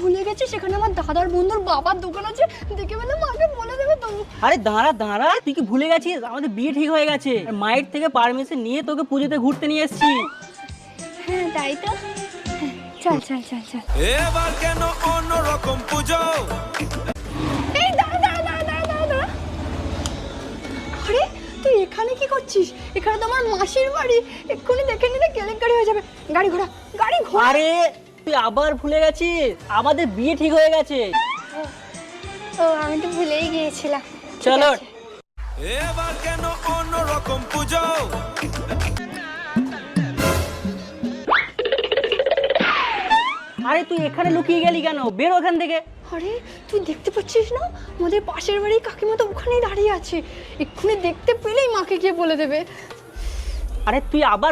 ভুলে গেছিস সেখানে আমার দাদার বন্ধুর বাবার দোকান আছে, দেখে মানে মাকে বলে দেবে তো। আরে দাঁড়া দাঁড়া, তুই কি ভুলে গেছিস আমাদের বিয়ে ঠিক হয়ে গেছে? আর মায়ের থেকে পারমিশন নিয়ে তোকে পুজোতে ঘুরতে নিয়ে এসেছি। হ্যাঁ তাই তো, হ্যাঁ, চল চল চল চল। এবার কেন অন্যরকম পুজো? এই দাঁড়া দাঁড়া দাঁড়া দাঁড়া দাঁড়া দাঁড়া। আরে তুই এখানে কি করছিস? এখানে তো আমার মাসির বাড়ি, এক্ষুনি দেখে নিলে কেলেঙ্কারি হয়ে যাবে। গাড়ি ঘোড়া গাড়ি ঘোড়া। আরে তুই আবার ভুলে গেছিস আমাদের বিয়ে ঠিক হয়ে গেছে। ও আমি তো ভুলেই গিয়েছিলাম। ঠিক চলো। আছে। এবার কেন অন্যরকম পুজো? আরে তুই এখানে লুকিয়ে গেলি কেন? বের ওখান থেকে। আরে তুই দেখতে পাচ্ছিস না আমাদের পাশের বাড়ির কাকিমা তো ওখানেই দাঁড়িয়ে আছে, এক্ষুনি দেখতে পেলেই মাকে গিয়ে বলে দেবে। আরে তুই আবার